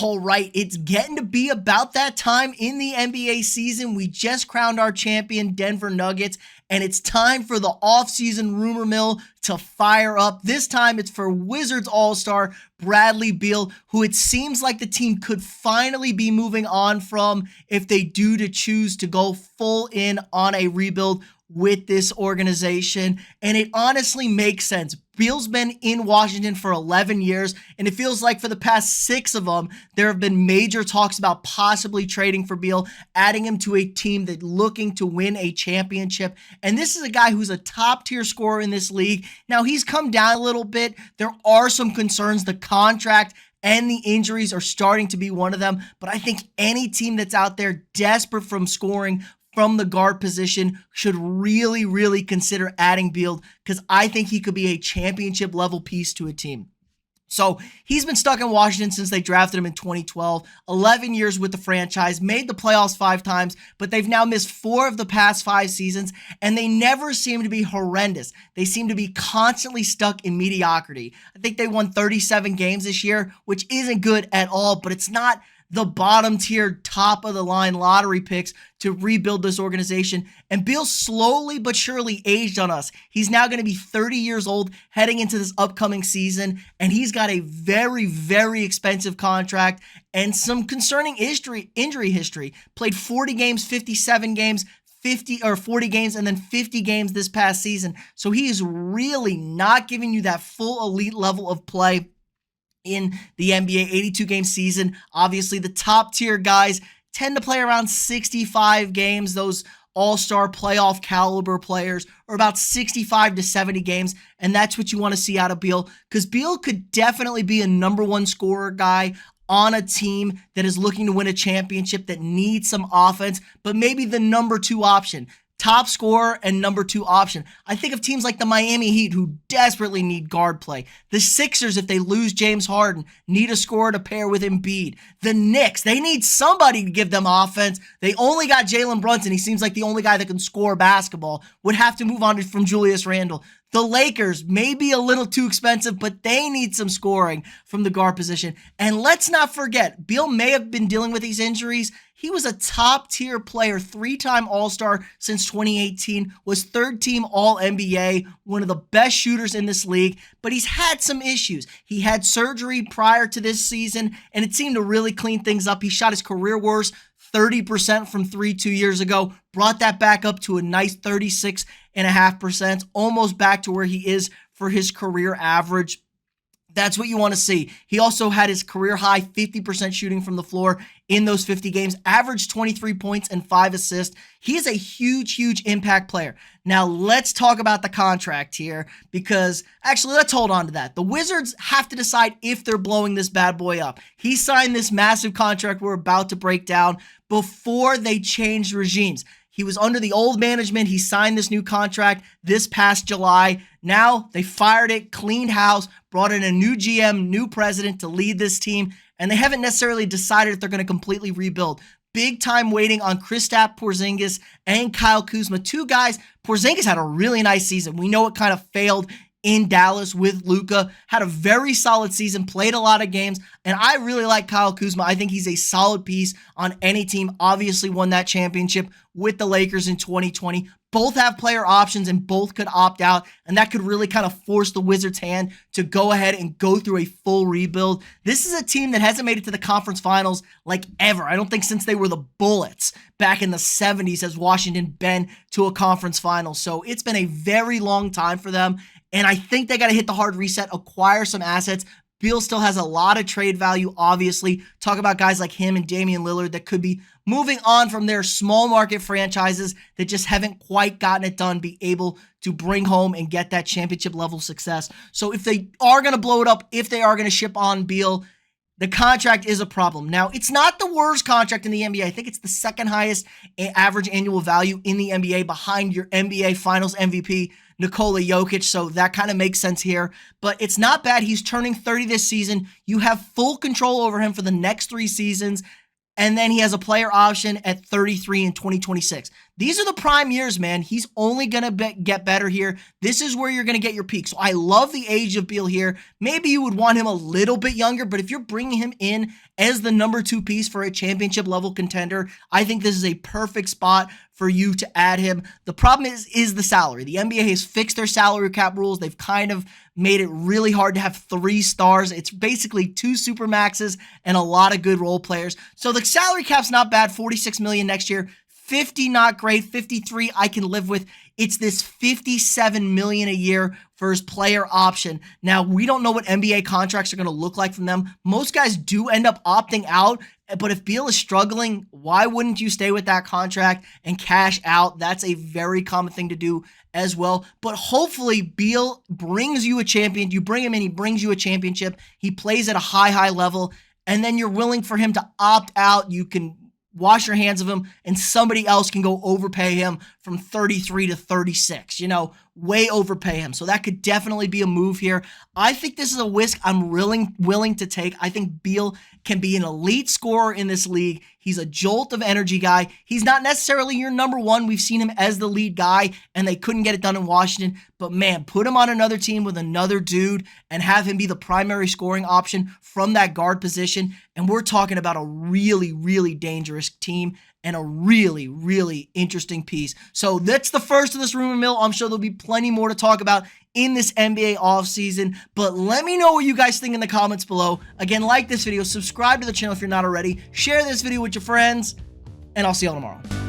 All right, it's getting to be about that time in the NBA season. We just crowned our champion, Denver Nuggets, and it's time for the offseason rumor mill to fire up. This time it's for Wizards All-Star Bradley Beal, who it seems like the team could finally be moving on from if they do to choose to go full in on a rebuild with this organization. And it honestly makes sense. Beal's been in Washington for 11 years, and it feels like for the past 6 of them, there have been major talks about possibly trading for Beal, adding him to a team that's looking to win a championship. And this is a guy who's a top-tier scorer in this league. Now, he's come down a little bit. There are some concerns. The contract and the injuries are starting to be one of them, but I think any team that's out there desperate from scoring from the guard position should really consider adding Beal, because I think he could be a championship level piece to a team. So he's been stuck in Washington since they drafted him in 2012, 11 years with the franchise, made the playoffs 5 times, but they've now missed 4 of the past 5 seasons, and they never seem to be horrendous. They seem to be constantly stuck in mediocrity. I think they won 37 games this year, which isn't good at all, but it's not the bottom tier, top of the line lottery picks to rebuild this organization. And Beal slowly but surely aged on us. He's now going to be 30 years old heading into this upcoming season, and he's got a very expensive contract and some concerning injury history. Played 40 games, 57 games, 40 games, and then 50 games this past season. So he is really not giving you that full elite level of play in the NBA 82-game season. Obviously, the top-tier guys tend to play around 65 games. Those all-star playoff caliber players are about 65 to 70 games, and that's what you want to see out of Beal, because Beal could definitely be a number 1 scorer guy on a team that is looking to win a championship, that needs some offense, but maybe the number 2 option. Top scorer and number 2 option. I think of teams like the Miami Heat, who desperately need guard play. The Sixers, if they lose James Harden, need a scorer to pair with Embiid. The Knicks, they need somebody to give them offense. They only got Jalen Brunson. He seems like the only guy that can score basketball. Would have to move on from Julius Randle. The Lakers may be a little too expensive, but they need some scoring from the guard position. And let's not forget, Beal may have been dealing with these injuries. He was a top-tier player, 3-time All-Star since 2018, was 3rd-team All-NBA, one of the best shooters in this league, but he's had some issues. He had surgery prior to this season, and it seemed to really clean things up. He shot his career worst 30% from 3 2 years ago, brought that back up to a nice 36.5%, almost back to where he is for his career average. That's what you want to see. He also had his career high 50% shooting from the floor in those 50 games, averaged 23 points and 5 assists. He is a huge impact player. Now let's talk about the contract here, because actually let's hold on to that. The Wizards have to decide if they're blowing this bad boy up. He signed this massive contract we're about to break down before they changed regimes. He was under the old management. He signed this new contract this past July. Now they fired it, cleaned house, brought in a new GM, new president to lead this team, and they haven't necessarily decided if they're going to completely rebuild. Big time waiting on Kristaps Porzingis and Kyle Kuzma, 2 guys. Porzingis had a really nice season. We know it kind of failed in Dallas with Luka, had a very solid season, played a lot of games, and I really like Kyle Kuzma. I think he's a solid piece on any team. Obviously won that championship with the Lakers in 2020. Both have player options and both could opt out, and that could really kind of force the Wizards' hand to go ahead and go through a full rebuild. This is a team that hasn't made it to the conference finals like ever. I don't think since they were the Bullets back in the 70s has Washington been to a conference final. So it's been a very long time for them, and I think they got to hit the hard reset, acquire some assets. Beal still has a lot of trade value, obviously. Talk about guys like him and Damian Lillard that could be moving on from their small market franchises that just haven't quite gotten it done, be able to bring home and get that championship level success. So if they are going to blow it up, if they are going to ship on Beal, the contract is a problem. Now, it's not the worst contract in the NBA. I think it's the 2nd highest average annual value in the NBA, behind your NBA Finals MVP, Nikola Jokic, so that kind of makes sense here. But it's not bad. He's turning 30 this season. You have full control over him for the next 3 seasons, and then he has a player option at 33 in 2026. These are the prime years, man. He's only going to get better here. This is where you're going to get your peak. So I love the age of Beal here. Maybe you would want him a little bit younger, but if you're bringing him in as the number 2 piece for a championship level contender, I think this is a perfect spot for you to add him. The problem is the salary. The NBA has fixed their salary cap rules. They've kind of made it really hard to have 3 stars. It's basically 2 supermaxes and a lot of good role players. So the salary cap's not bad, $46 million next year. 50 not great, 53 I can live with. It's this $57 million a year for his player option. Now, we don't know what NBA contracts are going to look like from them. Most guys do end up opting out, but if Beal is struggling, why wouldn't you stay with that contract and cash out? That's a very common thing to do as well. But hopefully Beal brings you a champion. You bring him in, he brings you a championship. He plays at a high level, and then you're willing for him to opt out. You can wash your hands of him, and somebody else can go overpay him from 33 to 36, way overpay him. So that could definitely be a move here. I think this is a risk I'm willing to take. I think Beal can be an elite scorer in this league. He's a jolt of energy guy. He's not necessarily your number 1. We've seen him as the lead guy, and they couldn't get it done in Washington. But man, put him on another team with another dude and have him be the primary scoring option from that guard position. And we're talking about a really dangerous team and a really interesting piece. So that's the first of this rumor mill. I'm sure there'll be plenty more to talk about in this NBA offseason, but let me know what you guys think in the comments below. Again, like this video, subscribe to the channel if you're not already, share this video with your friends, and I'll see y'all tomorrow.